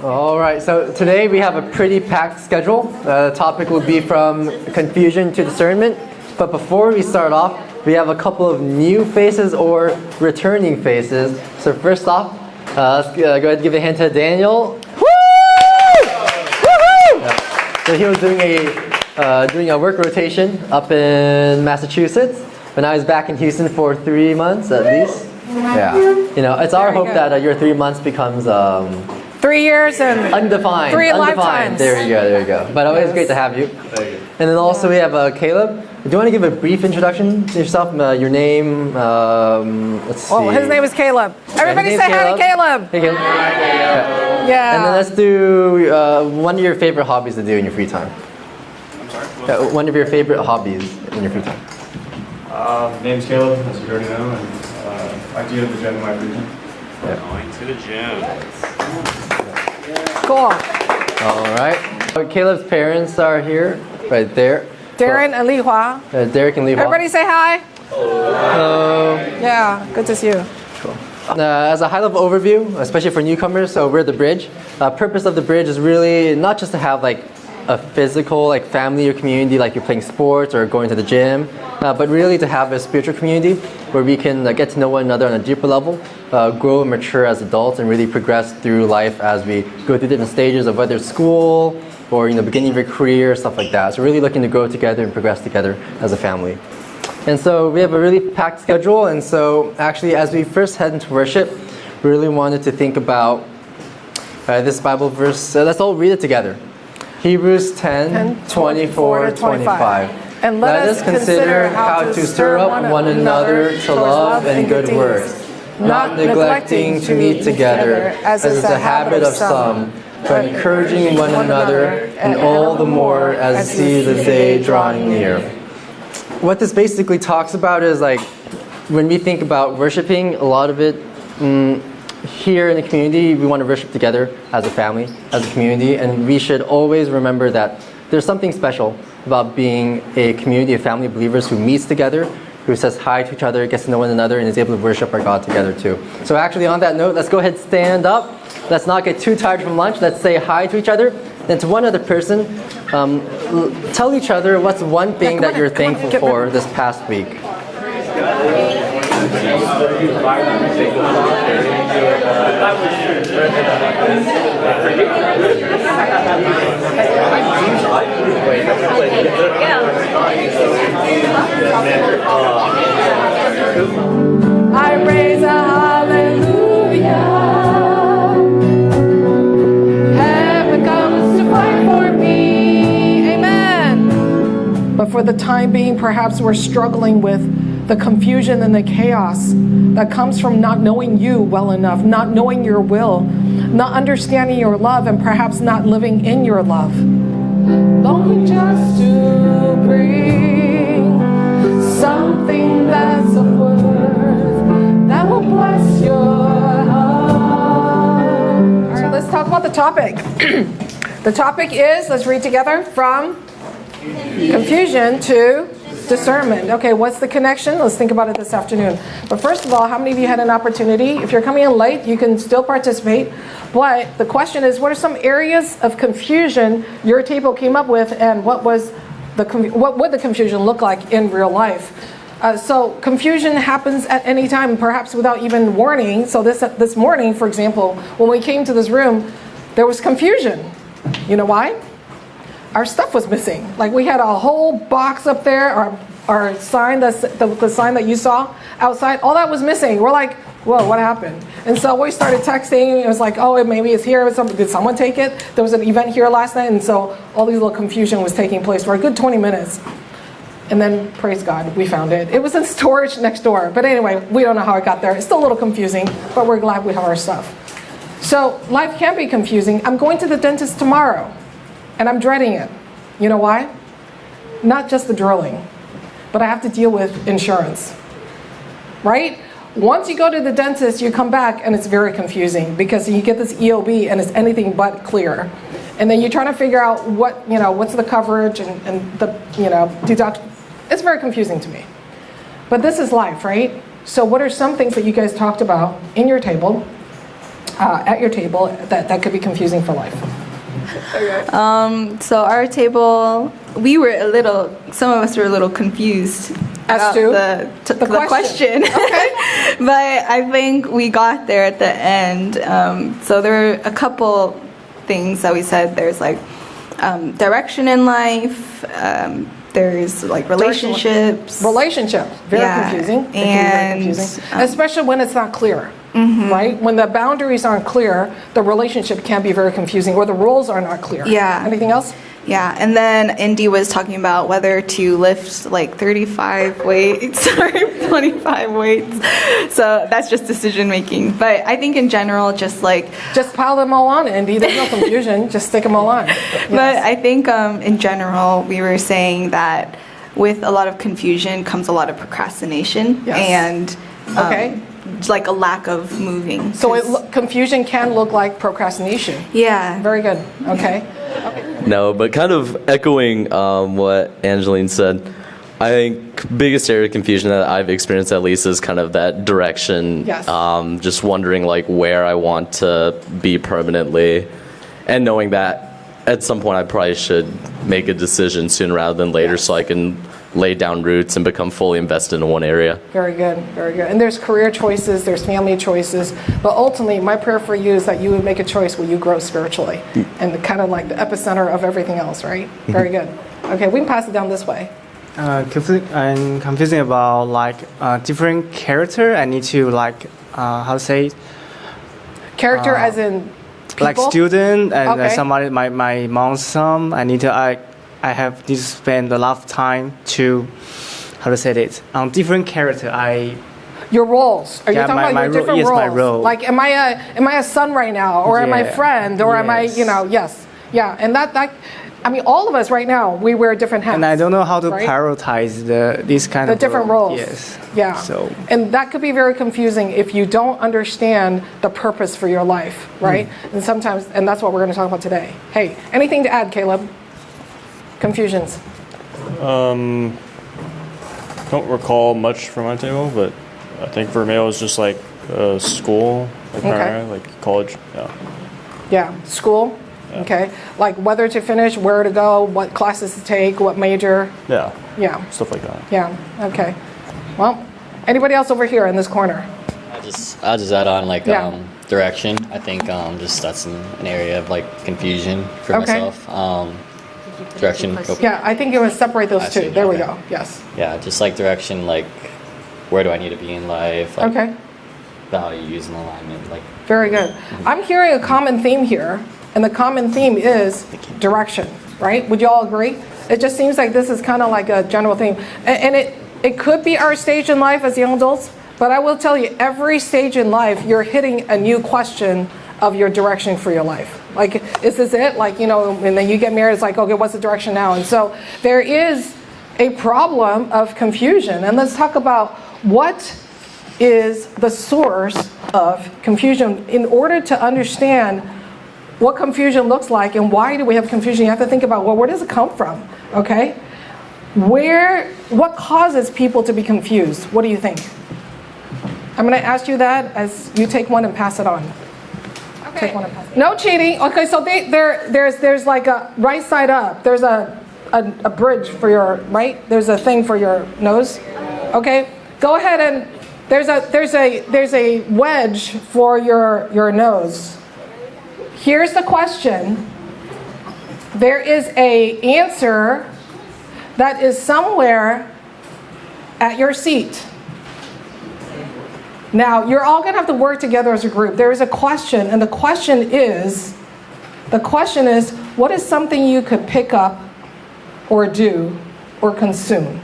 All right, so today we have a pretty packed schedule. The topic will be from confusion to discernment. But before we start off, we have a couple of new faces or returning faces. So first off, let's go ahead and give a hand to Daniel. Woo! Woohoo! Yeah. So he was doing a work rotation up in Massachusetts, but now he's back in Houston for 3 months at least. Yeah, you know, it's our hope that your 3 months becomes 3 years and undefined. lifetimes. There you go. But always great to have you. And then also we have Caleb. Do you want to give a brief introduction to yourself? Your name, let's see. Oh, his name is Caleb. Everybody say hi to Caleb. Hey, Caleb. Yeah. And then let's do one of your favorite hobbies to do in your free time. I'm sorry? One of your favorite hobbies in your free time. Name's Caleb, as you already know, and I do at the gym in my region. Going to the gym. Cool. All right. Caleb's parents are here, right there. Darren and Li Hua. Derek and Lee. Everybody say hi. Hello. Yeah, good to see you. Cool. As a high-level overview, especially for newcomers, so we're the bridge. Purpose of the bridge is really not just to have like a physical like family or community like you're playing sports or going to the gym, but really to have a spiritual community where we can get to know one another on a deeper level, grow and mature as adults, and really progress through life as we go through different stages of whether it's school or beginning of your career, stuff like that. So really looking to grow together and progress together as a family. And so we have a really packed schedule, and so actually as we first head into worship, we really wanted to think about this Bible verse. Let's all read it together. Hebrews 10:24-25. And let us consider how to stir up one another to love and good works, not neglecting to meet together, as is the habit of some, but encouraging one another, and all the more as see the day drawing near. What this basically talks about is like when we think about worshiping, a lot of it here in the community, we want to worship together as a family, as a community, and we should always remember that there's something special about being a community of family believers who meets together, who says hi to each other, gets to know one another, and is able to worship our God together too. So actually on that note, let's go ahead and stand up. Let's not get too tired from lunch. Let's say hi to each other. Then to one other person, tell each other what's one thing that you're thankful for this past week. I raise a hallelujah. Heaven comes to fight for me. Amen. But for the time being, perhaps we're struggling with the confusion and the chaos that comes from not knowing you well enough, not knowing your will, not understanding your love, and perhaps not living in your love. Longing just to bring something that's of worth that will bless your heart. All right, let's talk about the topic. The topic is, let's read together, from confusion to discernment. Okay, what's the connection? Let's think about it this afternoon. But first of all, how many of you had an opportunity? If you're coming in late, you can still participate. But the question is, what are some areas of confusion your table came up with, and what would the confusion look like in real life? So confusion happens at any time, perhaps without even warning. So this morning, for example, when we came to this room, there was confusion. You know why? Our stuff was missing. Like we had a whole box up there, our sign, the sign that you saw outside, all that was missing. We're like, whoa, what happened? And so we started texting. It was like, oh, maybe it's here. Did someone take it? There was an event here last night, and so all these little confusion was taking place for a good 20 minutes. And then, praise God, we found it. It was in storage next door. But anyway, we don't know how it got there. It's still a little confusing, but we're glad we have our stuff. So life can be confusing. I'm going to the dentist tomorrow, and I'm dreading it. You know why? Not just the drilling, but I have to deal with insurance, right? Once you go to the dentist, you come back and it's very confusing because you get this EOB and it's anything but clear. And then you're trying to figure out what's the coverage and the, deduction. It's very confusing to me. But this is life, right? So what are some things that you guys talked about in your table at your table that could be confusing for life? So our table, some of us were a little confused As about to the question. Okay. But I think we got there at the end. So there were a couple things that we said. There's like direction in life. There's like relationships. Relationships, very confusing. It can be very confusing, especially when it's not clear. Right? When the boundaries aren't clear, the relationship can be very confusing, or the roles are not clear. Yeah. Anything else? Yeah, and then Indy was talking about whether to lift like 35 weights or 25 weights. So that's just decision making. But I think in general, just pile them all on, Indy. There's no confusion. Just stick them all on. Yes. But I think in general, we were saying that with a lot of confusion comes a lot of procrastination and like a lack of moving. So confusion can look like procrastination. Yeah. Very good. Okay. No, but kind of echoing what Angeline said, I think biggest area of confusion that I've experienced at least is kind of that direction. Yes. Just wondering like where I want to be permanently, and knowing that at some point I probably should make a decision sooner rather than later, so I can lay down roots and become fully invested in one area. Very good, very good. And there's career choices, there's family choices, but ultimately my prayer for you is that you would make a choice where you grow spiritually and kind of like the epicenter of everything else, right? Very good. Okay, we can pass it down this way. I'm confusing about like different character. I need to like how to say Character as in people? like student and Okay. somebody my mom's son. I need to need to spend a lot of time to how to say it on different character. Your roles. Are you Yeah, talking about your different yes, roles? my role. Like, am I a son right now, or am I a Yeah. friend, or am I, Yes. yes, yeah. And that, I mean, all of us right now, we wear different hats. And I don't know how to right? prioritize this kind The of different role. roles. Yes. Yeah. So And that could be very confusing if you don't understand the purpose for your life, right? And sometimes, and that's what we're going to talk about today. Hey, anything to add, Caleb? Confusions. Don't recall much from my table, but I think for me it was just like school, like, primarily, like college. Yeah. Yeah, school. Okay. Like whether to finish, where to go, what classes to take, what major. Yeah. Yeah. Stuff like that. Yeah. Okay. Well, anybody else over here in this corner? I'll just add on like Yeah. direction. I think just that's an area of like confusion for Okay. myself. Direction. Yeah, I think it would separate those I two. see, There we okay. go. Yes. Yeah, just like direction, like where do I need to be in life? Like, Okay. values and alignment. Like Very good. I'm hearing a common theme here, and the common theme is direction, right? Would you all agree? It just seems like this is kind of like a general theme. And it could be our stage in life as young adults, but I will tell you, every stage in life, you're hitting a new question of your direction for your life. Like, is this it? Like, and then you get married, it's like, okay, what's the direction now? And so there is a problem of confusion. And let's talk about what is the source of confusion. In order to understand what confusion looks like and why do we have confusion, you have to think about, well, where does it come from? Okay? What causes people to be confused? What do you think? I'm going to ask you that as you take one and pass it on. Okay. Take one and pass it on. No cheating. Okay, so there's like a right side up. There's a bridge for your right. There's a thing for your nose. Okay, go ahead and there's a wedge for your nose. Here's the question. There is a answer that is somewhere at your seat. Now, you're all going to have to work together as a group. There is a question, and the question is, what is something you could pick up or do or consume? Wait,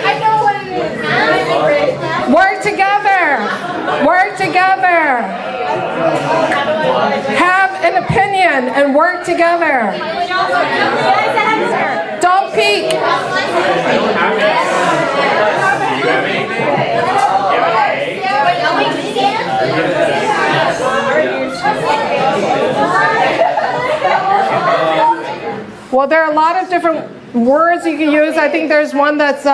I know what it is. Work together. Work together. Have an opinion and work together. Don't peek. Well, there are a lot of different words you can use. I think there's one that's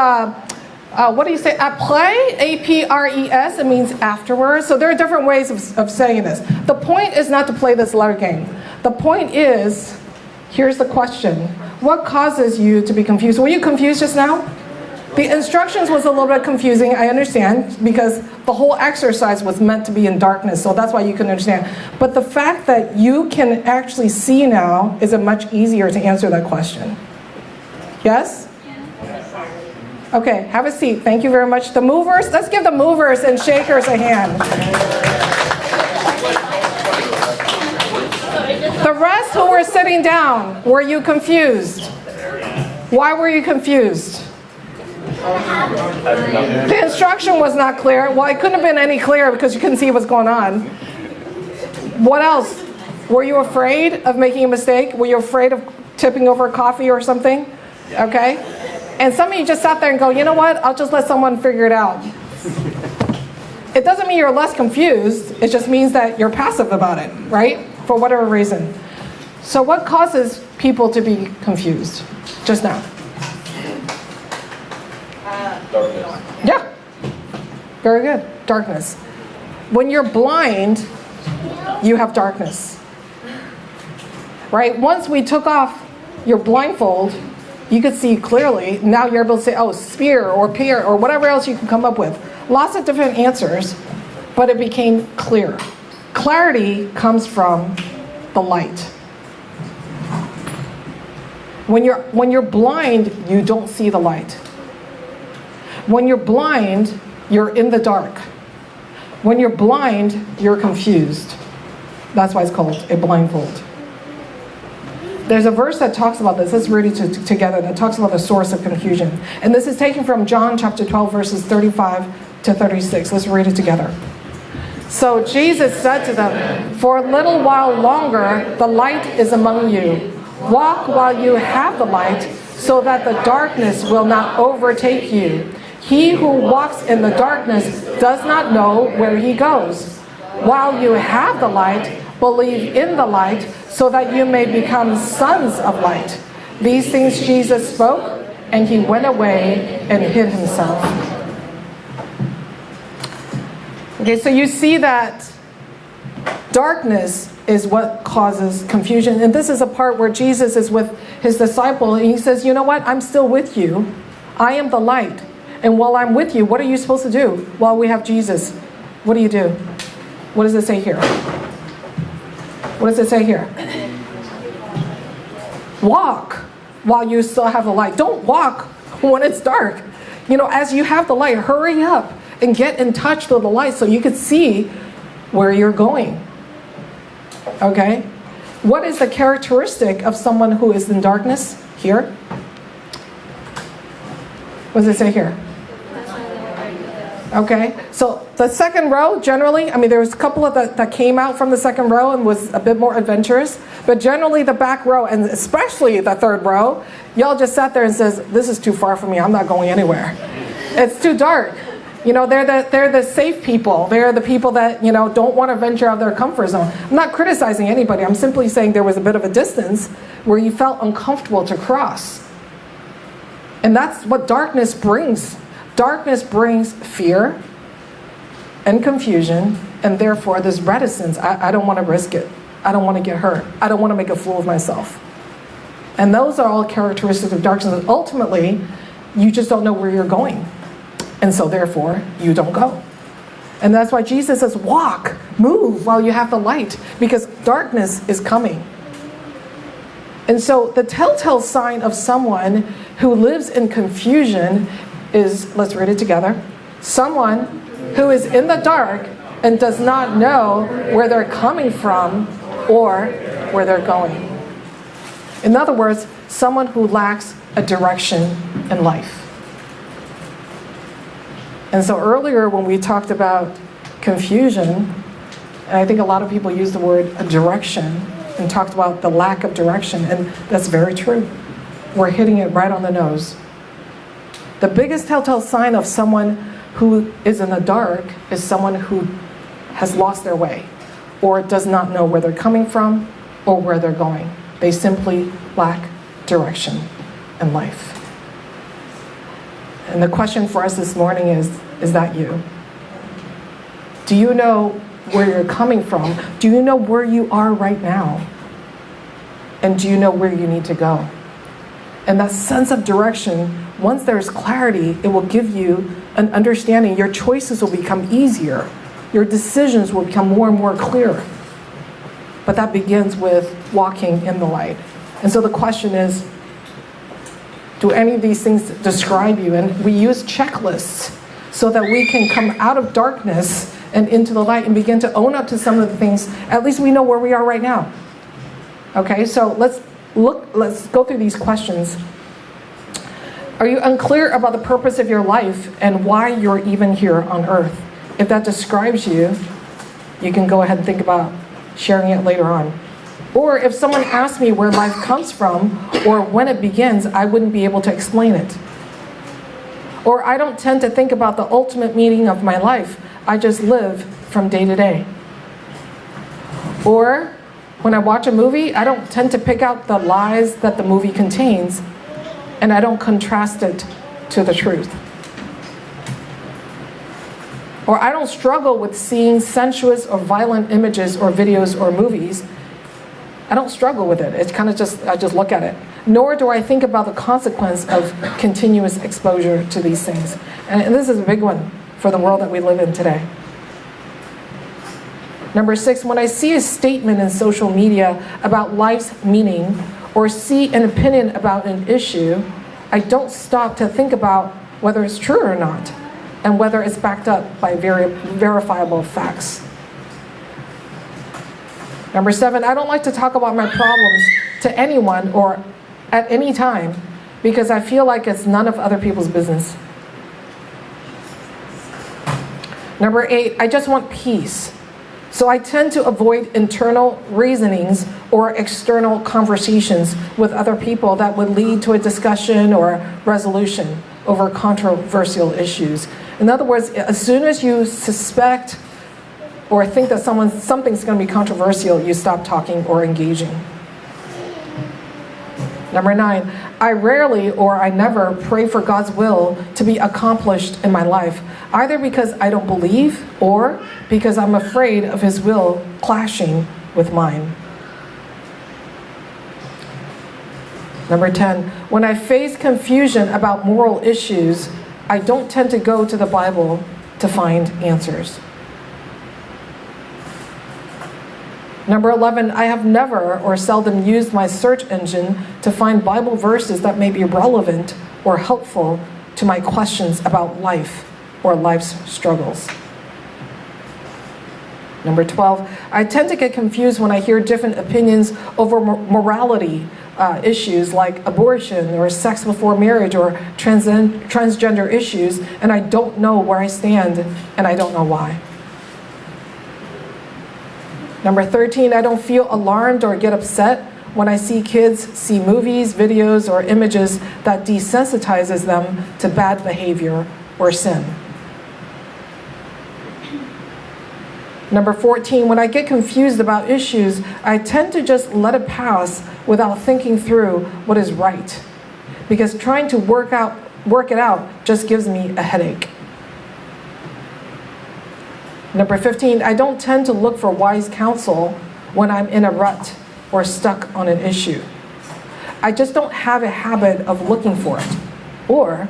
What do you say? Après, A-P-R-E-S, it means afterwards. So there are different ways of saying this. The point is not to play this letter game. The point is, here's the question. What causes you to be confused? Were you confused just now? The instructions was a little bit confusing, I understand, because the whole exercise was meant to be in darkness, so that's why you couldn't understand. But the fact that you can actually see now is it much easier to answer that question. Yes? Okay, have a seat. Thank you very much. The movers, let's give the movers and shakers a hand. The rest who were sitting down, were you confused? Why were you confused? The instruction was not clear. Well, it couldn't have been any clearer because you couldn't see what's going on. What else? Were you afraid of making a mistake? Were you afraid of tipping over a coffee or something? Okay. And some of you just sat there and go, you know what? I'll just let someone figure it out. It doesn't mean you're less confused. It just means that you're passive about it, right? For whatever reason. So what causes people to be confused just now? Darkness. Yeah. Very good. Darkness. When you're blind, you have darkness. Right? Once we took off your blindfold, you could see clearly. Now you're able to say, oh, spear or pear or whatever else you can come up with. Lots of different answers, but it became clear. Clarity comes from the light. When you're blind, you don't see the light. When you're blind, you're in the dark. When you're blind, you're confused. That's why it's called a blindfold. There's a verse that talks about this. Let's read it together. That talks about the source of confusion. And this is taken from John chapter 12, verses 35 to 36. Let's read it together. So Jesus said to them, for a little while longer, the light is among you. Walk while you have the light, so that the darkness will not overtake you. He who walks in the darkness does not know where he goes. While you have the light, believe in the light, so that you may become sons of light. These things Jesus spoke, and he went away and hid himself. Okay, so you see that darkness is what causes confusion. And this is a part where Jesus is with his disciple, and he says, you know what? I'm still with you. I am the light. And while I'm with you, what are you supposed to do? While we have Jesus, what do you do? What does it say here? What does it say here? Walk while you still have the light. Don't walk when it's dark. You know, as you have the light, hurry up and get in touch with the light so you can see where you're going. Okay? What is the characteristic of someone who is in darkness? Here? What does it say here? Okay, so the second row, generally, I mean, there was a couple of that came out from the second row and was a bit more adventurous, but generally the back row, and especially the third row, y'all just sat there and says, this is too far for me, I'm not going anywhere. It's too dark. You know, they're the safe people. They're the people that, you know, don't want to venture out of their comfort zone. I'm not criticizing anybody. I'm simply saying there was a bit of a distance where you felt uncomfortable to cross. And that's what darkness brings. Darkness brings fear and confusion, and therefore this reticence. I don't want to risk it. I don't want to get hurt. I don't want to make a fool of myself. And those are all characteristics of darkness. And ultimately, you just don't know where you're going. And so therefore, you don't go. And that's why Jesus says, walk, move while you have the light, because darkness is coming. And so the telltale sign of someone who lives in confusion is, let's read it together, someone who is in the dark and does not know where they're coming from or where they're going. In other words, someone who lacks a direction in life. And so earlier when we talked about confusion, and I think a lot of people use the word direction and talked about the lack of direction, and that's very true. We're hitting it right on the nose. The biggest telltale sign of someone who is in the dark is someone who has lost their way or does not know where they're coming from or where they're going. They simply lack direction in life. And the question for us this morning is that you? Do you know where you're coming from? Do you know where you are right now? And do you know where you need to go? And that sense of direction, once there's clarity, it will give you an understanding. Your choices will become easier. Your decisions will become more and more clear. But that begins with walking in the light. And so the question is, do any of these things describe you? And we use checklists so that we can come out of darkness and into the light and begin to own up to some of the things. At least we know where we are right now. Okay, so let's go through these questions. Are you unclear about the purpose of your life and why you're even here on earth? If that describes you, you can go ahead and think about sharing it later on. Or if someone asked me where life comes from or when it begins, I wouldn't be able to explain it. Or I don't tend to think about the ultimate meaning of my life. I just live from day to day. Or when I watch a movie, I don't tend to pick out the lies that the movie contains, and I don't contrast it to the truth. Or I don't struggle with seeing sensuous or violent images or videos or movies. I don't struggle with it. It's kind of I just look at it. Nor do I think about the consequence of continuous exposure to these things. And this is a big one for the world that we live in today. Number 6, when I see a statement in social media about life's meaning or see an opinion about an issue, I don't stop to think about whether it's true or not and whether it's backed up by verifiable facts. Number 7, I don't like to talk about my problems to anyone or at any time because I feel like it's none of other people's business. Number 8, I just want peace. So I tend to avoid internal reasonings or external conversations with other people that would lead to a discussion or resolution over controversial issues. In other words, as soon as you suspect or think that something's going to be controversial, you stop talking or engaging. Number 9, I rarely or I never pray for God's will to be accomplished in my life, either because I don't believe or because I'm afraid of His will clashing with mine. Number 10, when I face confusion about moral issues, I don't tend to go to the Bible to find answers. Number 11, I have never or seldom used my search engine to find Bible verses that may be relevant or helpful to my questions about life or life's struggles. Number 12, I tend to get confused when I hear different opinions over morality issues like abortion or sex before marriage or transgender issues, and I don't know where I stand and I don't know why. Number 13, I don't feel alarmed or get upset when I see kids see movies, videos, or images that desensitizes them to bad behavior or sin. Number 14, when I get confused about issues, I tend to just let it pass without thinking through what is right, because trying to work it out just gives me a headache. Number 15, I don't tend to look for wise counsel when I'm in a rut or stuck on an issue. I just don't have a habit of looking for it, or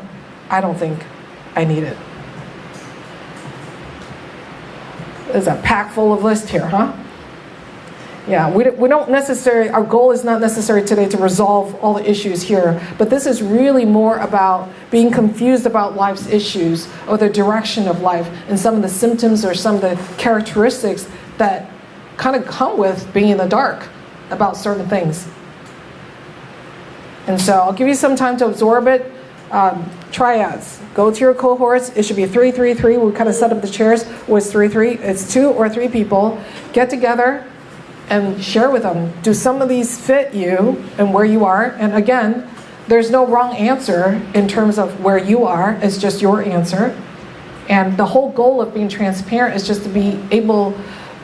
I don't think I need it. There's a pack full of lists here, huh? Yeah, we don't necessarily, our goal is not necessary today to resolve all the issues here, but this is really more about being confused about life's issues or the direction of life and some of the symptoms or some of the characteristics that kind of come with being in the dark about certain things. And so I'll give you some time to absorb it. Triads. Go to your cohorts. It should be 3-3-3. We kind of set up the chairs with 3-3. It's 2 or 3 people. Get together and share with them. Do some of these fit you and where you are? And again, there's no wrong answer in terms of where you are. It's just your answer. And the whole goal of being transparent is just to be able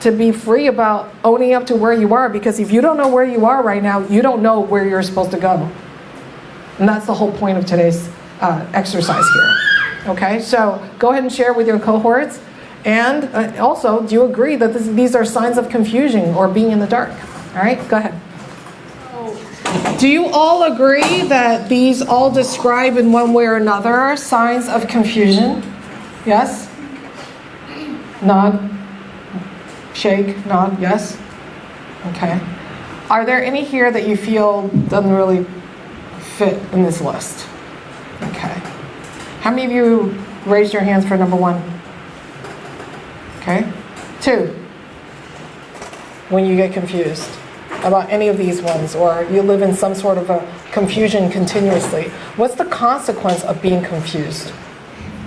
to be free about owning up to where you are, because if you don't know where you are right now, you don't know where you're supposed to go. And that's the whole point of today's exercise here. Okay, so go ahead and share with your cohorts. And also, do you agree that these are signs of confusion or being in the dark? All right, go ahead. Do you all agree that these all describe in one way or another signs of confusion? Yes? Nod. Shake, nod, yes? Okay. Are there any here that you feel doesn't really fit in this list? Okay. How many of you raised your hands for number 1? Okay. 2. When you get confused about any of these ones, or you live in some sort of a confusion continuously, what's the consequence of being confused?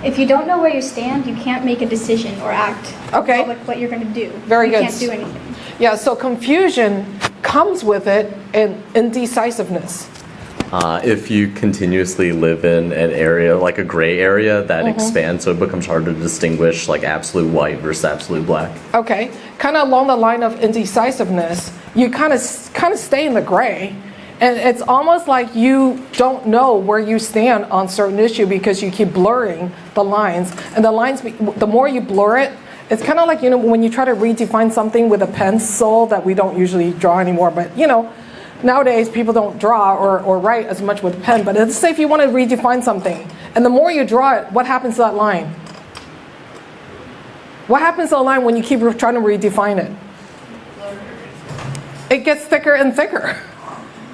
If you don't know where you stand, you can't make a decision or act. Okay. Like what you're going to do. Very good. You can't do anything. Yeah, so confusion comes with it in indecisiveness. If you continuously live in an area, like a gray area that expands, so it becomes hard to distinguish like absolute white versus absolute black. Okay, kind of along the line of indecisiveness, you kind of stay in the gray, and it's almost like you don't know where you stand on certain issue because you keep blurring the lines, and the lines, the more you blur it, it's kind of like, you know, when you try to redefine something with a pencil that we don't usually draw anymore, but you know, nowadays people don't draw or write as much with a pen, but let's say if you want to redefine something, and the more you draw it, what happens to that line? What happens to the line when you keep trying to redefine it? It gets thicker and thicker,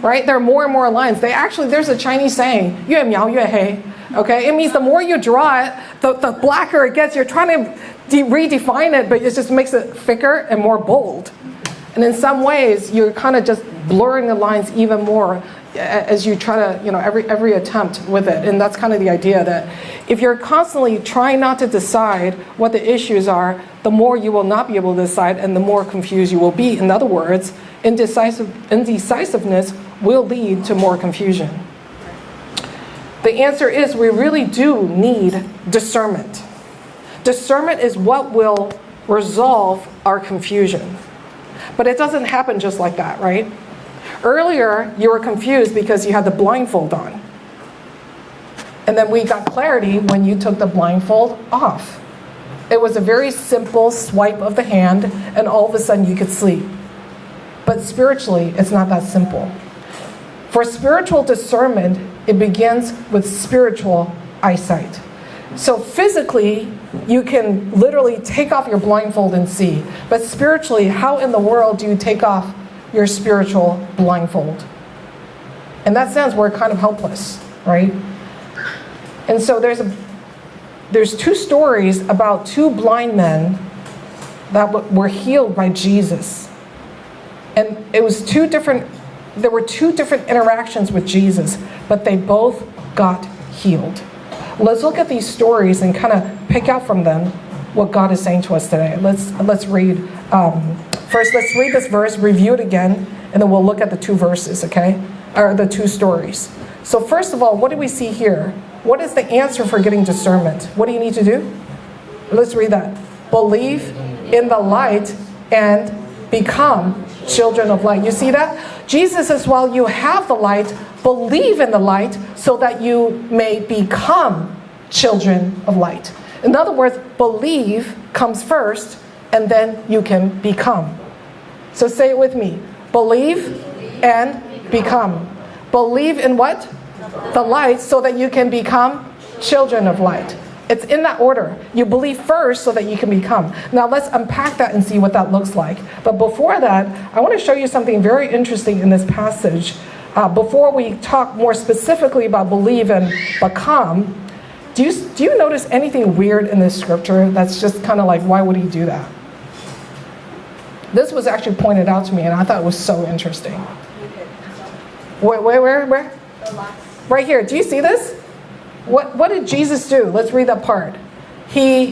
right? There are more and more lines. There's a Chinese saying, 越描越黑, okay? It means the more you draw it, the blacker it gets. You're trying to redefine it, but it just makes it thicker and more bold. And in some ways, you're kind of just blurring the lines even more as you try to, you know, every attempt with it. And that's kind of the idea that if you're constantly trying not to decide what the issues are, the more you will not be able to decide and the more confused you will be. In other words, indecisiveness will lead to more confusion. The answer is we really do need discernment. Discernment is what will resolve our confusion. But it doesn't happen just like that, right? Earlier, you were confused because you had the blindfold on. And then we got clarity when you took the blindfold off. It was a very simple swipe of the hand, and all of a sudden you could see. But spiritually, it's not that simple. For spiritual discernment, it begins with spiritual eyesight. So physically, you can literally take off your blindfold and see. But spiritually, how in the world do you take off your spiritual blindfold? In that sense, we're kind of helpless, right? And so there's 2 stories about 2 blind men that were healed by Jesus. And there were 2 different interactions with Jesus, but they both got healed. Let's look at these stories and kind of pick out from them what God is saying to us today. Let's read. First, let's read this verse, review it again, and then we'll look at the 2 verses, okay? Or the 2 stories. So first of all, what do we see here? What is the answer for getting discernment? What do you need to do? Let's read that. Believe in the light and become children of light. You see that? Jesus says, while you have the light, believe in the light so that you may become children of light. In other words, believe comes first, and then you can become. So say it with me. Believe and become. Believe in what? The light, so that you can become children of light. It's in that order. You believe first so that you can become. Now let's unpack that and see what that looks like. But before that, I want to show you something very interesting in this passage. Before we talk more specifically about believe and become, do you notice anything weird in this scripture that's just kind of like, why would he do that? This was actually pointed out to me, and I thought it was so interesting. Where? Right here. Do you see this? What did Jesus do? Let's read that part. He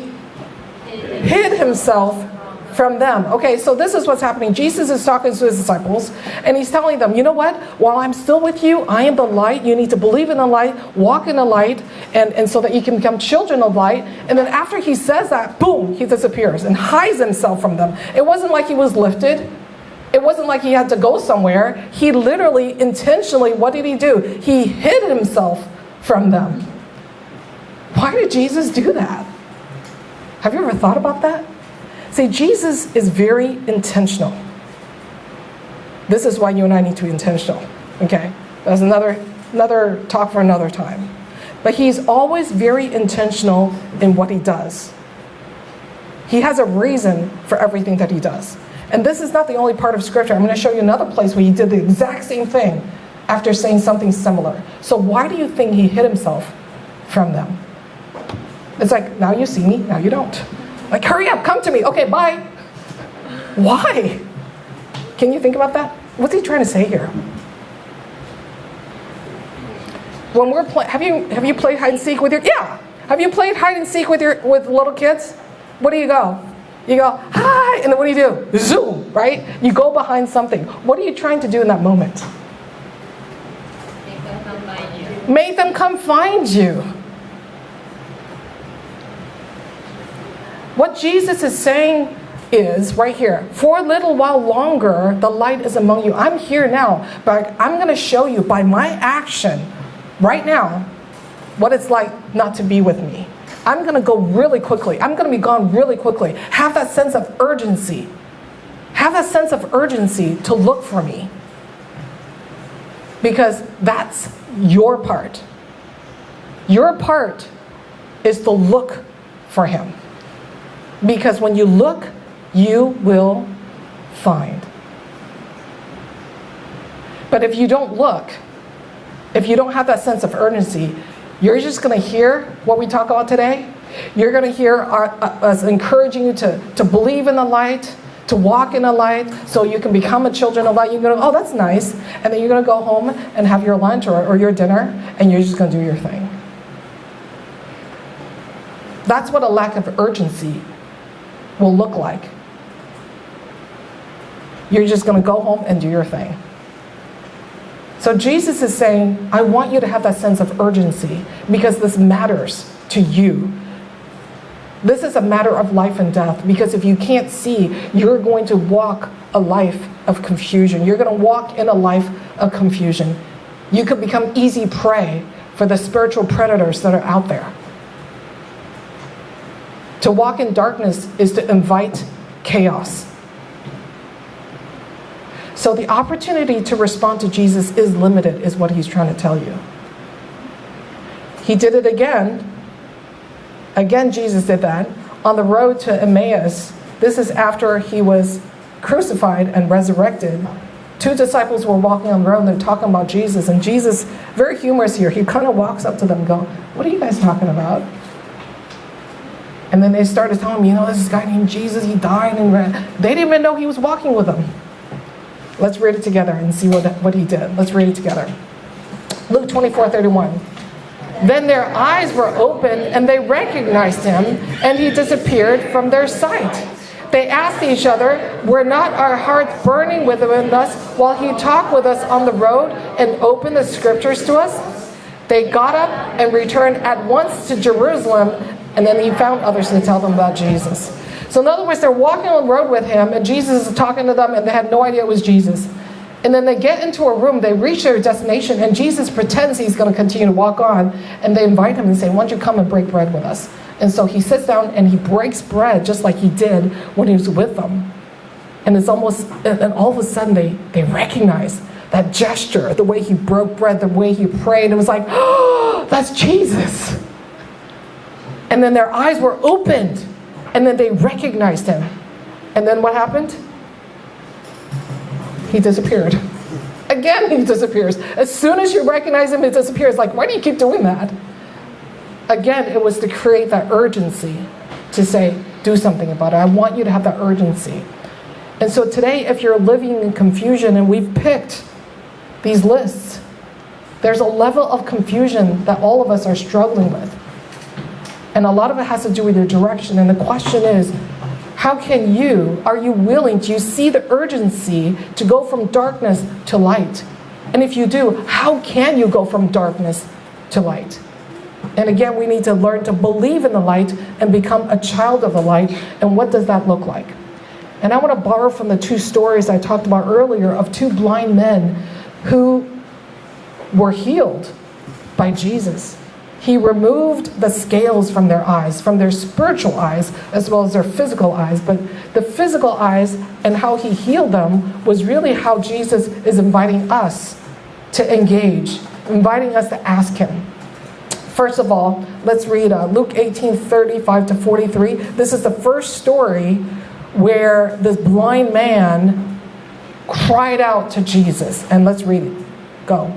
hid himself from them. Okay, so this is what's happening. Jesus is talking to his disciples, and he's telling them, you know what? While I'm still with you, I am the light. You need to believe in the light, walk in the light, and so that you can become children of light. And then after he says that, boom, he disappears and hides himself from them. It wasn't like he was lifted. It wasn't like he had to go somewhere. He literally, intentionally, what did he do? He hid himself from them. Why did Jesus do that? Have you ever thought about that? See, Jesus is very intentional. This is why you and I need to be intentional, okay? That's another talk for another time. But he's always very intentional in what he does. He has a reason for everything that he does. And this is not the only part of Scripture. I'm going to show you another place where he did the exact same thing after saying something similar. So why do you think he hid himself from them? It's like, now you see me, now you don't. Like, hurry up, come to me. Okay, bye. Why? Can you think about that? What's he trying to say here? When we're have you played hide and seek with your Have you played hide and seek with little kids? What do? You go, hi, and then what do? Zoom, right? You go behind something. What are you trying to do in that moment? Make them come find you. Make them come find you. What Jesus is saying is right here, for a little while longer, the light is among you. I'm here now, but I'm going to show you by my action right now what it's like not to be with me. I'm going to go really quickly. I'm going to be gone really quickly. Have that sense of urgency. Have that sense of urgency to look for me. Because that's your part. Your part is to look for him. Because when you look, you will find. But if you don't look, if you don't have that sense of urgency, you're just going to hear what we talk about today. You're going to hear us encouraging you to believe in the light, to walk in the light, so you can become a children of light. You're going to, oh, that's nice. And then you're going to go home and have your lunch or your dinner, and you're just going to do your thing. That's what a lack of urgency will look like. You're just going to go home and do your thing. So Jesus is saying, I want you to have that sense of urgency because this matters to you. This is a matter of life and death, because if you can't see, you're going to walk a life of confusion. You're going to walk in a life of confusion. You could become easy prey for the spiritual predators that are out there. To walk in darkness is to invite chaos. So the opportunity to respond to Jesus is limited, is what he's trying to tell you. He did it again. Again, Jesus did that on the road to Emmaus. This is after he was crucified and resurrected. Two disciples were walking on the road and they're talking about Jesus. And Jesus, very humorous here, he kind of walks up to them and goes, what are you guys talking about? And then they started telling him, this guy named Jesus, he died and they didn't even know he was walking with them. Let's read it together and see what he did. Let's read it together. Luke 24:31. Then their eyes were opened and they recognized him, and he disappeared from their sight. They asked each other, were not our hearts burning within us while he talked with us on the road and opened the scriptures to us? They got up and returned at once to Jerusalem, and then he found others to tell them about Jesus. So in other words, they're walking on the road with him, and Jesus is talking to them, and they had no idea it was Jesus. And then they get into a room, they reach their destination, and Jesus pretends he's going to continue to walk on, and they invite him and say, why don't you come and break bread with us? And so he sits down and he breaks bread just like he did when he was with them. And it's almost, and all of a sudden they recognize that gesture, the way he broke bread, the way he prayed. It was like, oh, that's Jesus. And then their eyes were opened. And then they recognized him. And then what happened? He disappeared. Again, he disappears. As soon as you recognize him, he disappears. Like, why do you keep doing that? Again, it was to create that urgency to say, do something about it. I want you to have that urgency. And so today, if you're living in confusion, and we've picked these lists, there's a level of confusion that all of us are struggling with. And a lot of it has to do with your direction. And the question is, are you willing, do you see the urgency to go from darkness to light? And if you do, how can you go from darkness to light? And again, we need to learn to believe in the light and become a child of the light. And what does that look like? And I want to borrow from the two stories I talked about earlier of two blind men who were healed by Jesus. He removed the scales from their eyes, from their spiritual eyes, as well as their physical eyes. But the physical eyes and how he healed them was really how Jesus is inviting us to engage, inviting us to ask him. First of all, let's read Luke 18:35-43. This is the first story where this blind man cried out to Jesus. And let's read it. Go.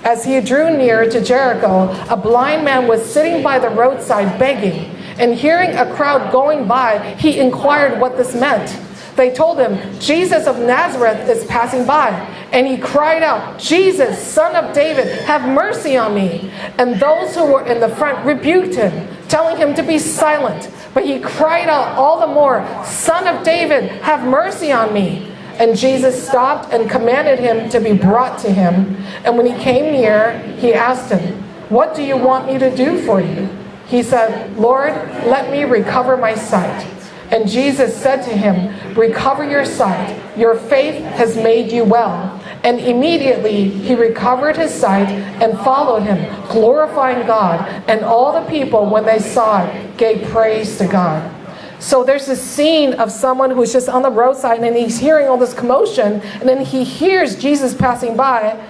As he drew near to Jericho, a blind man was sitting by the roadside begging. And hearing a crowd going by, he inquired what this meant. They told him, Jesus of Nazareth is passing by. And he cried out, Jesus, Son of David, have mercy on me. And those who were in the front rebuked him, telling him to be silent. But he cried out all the more, Son of David, have mercy on me. And Jesus stopped and commanded him to be brought to him. And when he came near, he asked him, what do you want me to do for you? He said, Lord, let me recover my sight. And Jesus said to him, recover your sight. Your faith has made you well. And immediately he recovered his sight and followed him, glorifying God. And all the people, when they saw it, gave praise to God. So there's this scene of someone who's just on the roadside and he's hearing all this commotion, and then he hears Jesus passing by,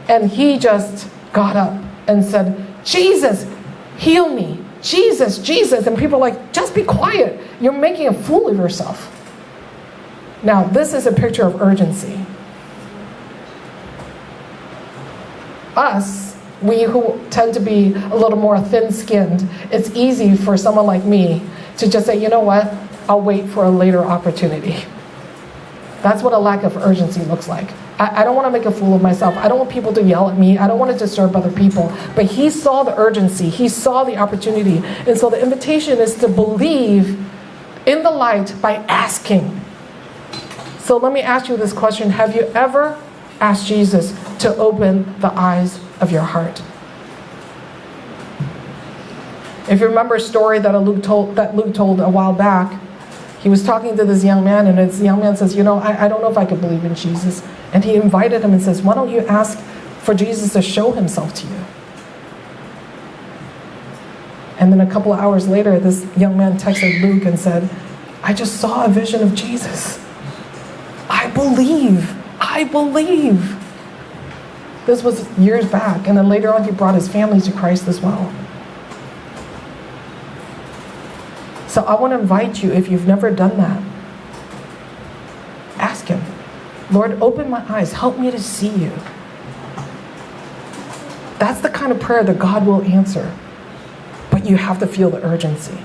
and he just got up and said, Jesus, heal me. Jesus, Jesus. And people are like, just be quiet. You're making a fool of yourself. Now, this is a picture of urgency. Us, we who tend to be a little more thin-skinned, it's easy for someone like me to just say, you know what, I'll wait for a later opportunity. That's what a lack of urgency looks like. I don't want to make a fool of myself. I don't want people to yell at me. I don't want to disturb other people. But he saw the urgency. He saw the opportunity. And so the invitation is to believe in the light by asking. So let me ask you this question. Have you ever asked Jesus to open the eyes of your heart? If you remember a story that Luke told a while back, he was talking to this young man, and this young man says, you know, I don't know if I could believe in Jesus. And he invited him and says, why don't you ask for Jesus to show himself to you? And then a couple of hours later, this young man texted Luke and said, I just saw a vision of Jesus. I believe. I believe. This was years back. And then later on, he brought his family to Christ as well. So I want to invite you, if you've never done that, ask him, Lord, open my eyes. Help me to see you. That's the kind of prayer that God will answer. But you have to feel the urgency.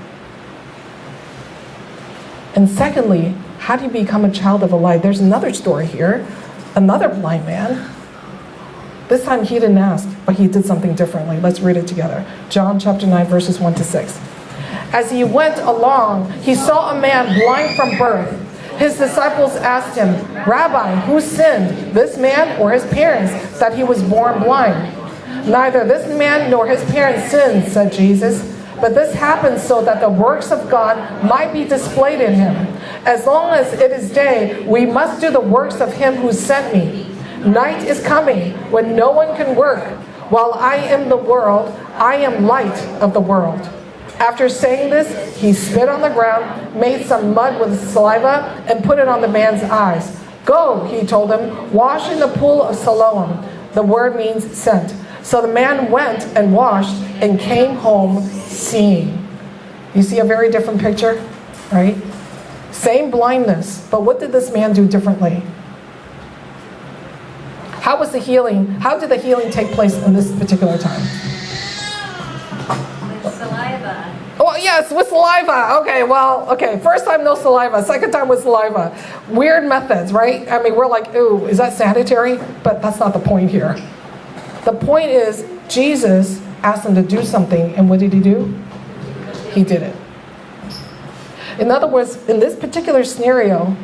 And secondly, how do you become a child of the light? There's another story here. Another blind man. This time he didn't ask, but he did something differently. Let's read it together. John chapter 9, verses 1-6. As he went along, he saw a man blind from birth. His disciples asked him, Rabbi, who sinned, this man or his parents, that he was born blind? Neither this man nor his parents sinned, said Jesus, but this happened so that the works of God might be displayed in him. As long as it is day, we must do the works of him who sent me. Night is coming when no one can work. While I am the world, I am light of the world. After saying this, he spit on the ground, made some mud with saliva, and put it on the man's eyes. Go, he told him, wash in the pool of Siloam. The word means sent. So the man went and washed and came home seeing. You see a very different picture, right? Same blindness, but what did this man do differently? How was the healing? How did the healing take place in this particular time? Saliva. Oh, yes, with saliva. Okay. First time, no saliva. Second time with saliva. Weird methods, right? I mean, we're like, ooh, is that sanitary? But that's not the point here. The point is, Jesus asked him to do something, and what did he do? He did it. In other words, in this particular scenario,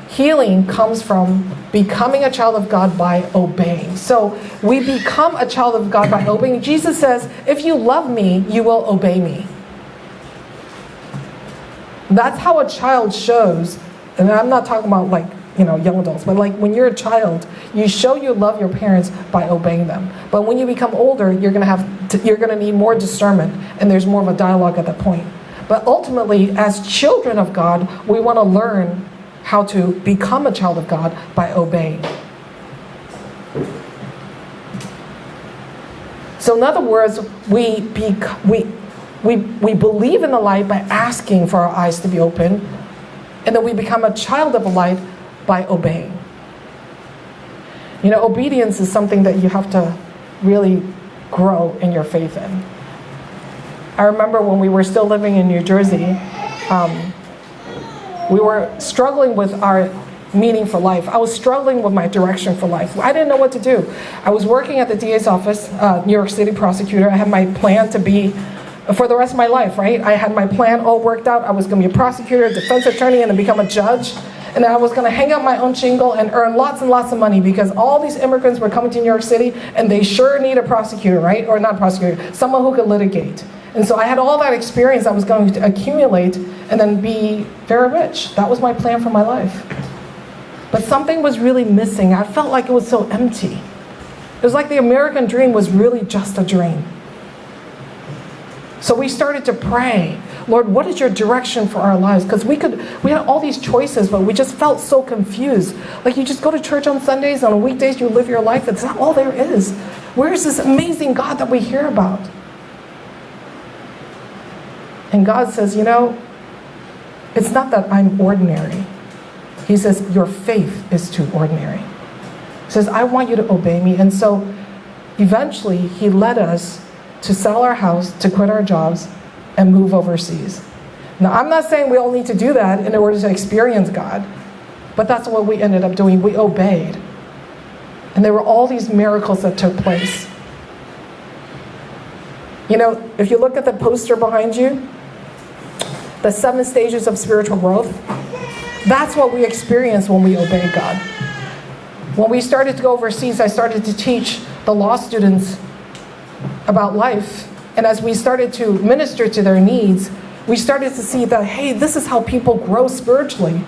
healing comes from becoming a child of God by obeying. So we become a child of God by obeying. Jesus says, if you love me, you will obey me. That's how a child shows, and I'm not talking about like young adults, but like when you're a child, you show you love your parents by obeying them. But when you become older, you're gonna need more discernment, and there's more of a dialogue at that point. But ultimately, as children of God, we want to learn how to become a child of God by obeying. So in other words, we believe in the light by asking for our eyes to be open, and then we become a child of the light by obeying. Obedience is something that you have to really grow in your faith in. I remember when we were still living in New Jersey, we were struggling with our meaning for life. I was struggling with my direction for life. I didn't know what to do. I was working at the DA's office, New York City prosecutor. I had my plan to be for the rest of my life, right? I had my plan all worked out. I was going to be a prosecutor, a defense attorney, and then become a judge. And then I was going to hang out my own shingle and earn lots and lots of money because all these immigrants were coming to New York City and they sure need a prosecutor, right? Or not prosecutor, someone who could litigate. And so I had all that experience I was going to accumulate and then be very rich. That was my plan for my life. But something was really missing. I felt like it was so empty. It was like the American dream was really just a dream. So we started to pray, Lord, what is your direction for our lives? Because we had all these choices, but we just felt so confused. Like you just go to church on Sundays, on weekdays you live your life. That's not all there is. Where is this amazing God that we hear about? And God says, it's not that I'm ordinary. He says, your faith is too ordinary. He says, I want you to obey me. And so eventually he led us to sell our house, to quit our jobs, and move overseas. Now, I'm not saying we all need to do that in order to experience God, but that's what we ended up doing. We obeyed. And there were all these miracles that took place. If you look at the poster behind you, the 7 stages of spiritual growth, that's what we experience when we obey God. When we started to go overseas, I started to teach the law students about life. And as we started to minister to their needs, we started to see that, hey, this is how people grow spiritually.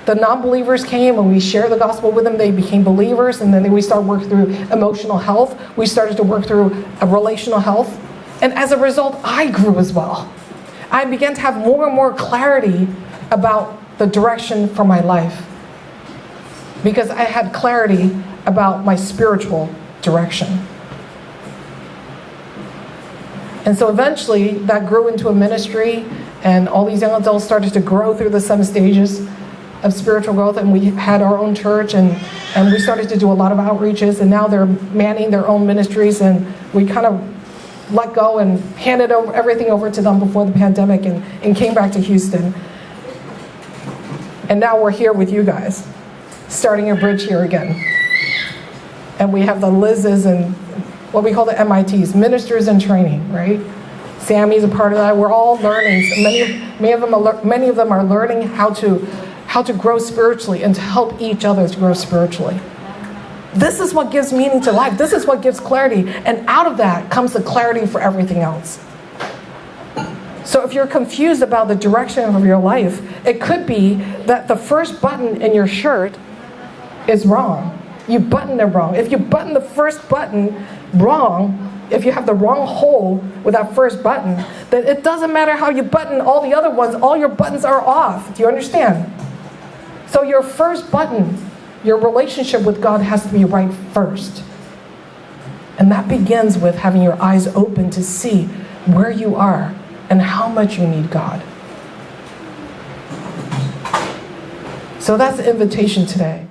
The non-believers came and we shared the gospel with them. They became believers. And then we started working through emotional health. We started to work through relational health. And as a result, I grew as well. I began to have more and more clarity about the direction for my life because I had clarity about my spiritual direction. And so eventually that grew into a ministry, and all these young adults started to grow through the 7 stages of spiritual growth, and we had our own church, and we started to do a lot of outreaches, and now they're manning their own ministries, and we kind of let go and handed everything over to them before the pandemic and came back to Houston. And now we're here with you guys, starting a bridge here again. And we have the Liz's and what we call the MITs, Ministers in Training, right? Sammy's a part of that. We're all learning. Many of them are learning how to grow spiritually and to help each other to grow spiritually. This is what gives meaning to life. This is what gives clarity. And out of that comes the clarity for everything else. So if you're confused about the direction of your life, it could be that the first button in your shirt is wrong. You buttoned it wrong. If you button the first button wrong, if you have the wrong hole with that first button, then it doesn't matter how you button all the other ones, all your buttons are off. Do you understand? So your first button, your relationship with God has to be right first. And that begins with having your eyes open to see where you are and how much you need God. So that's the invitation today.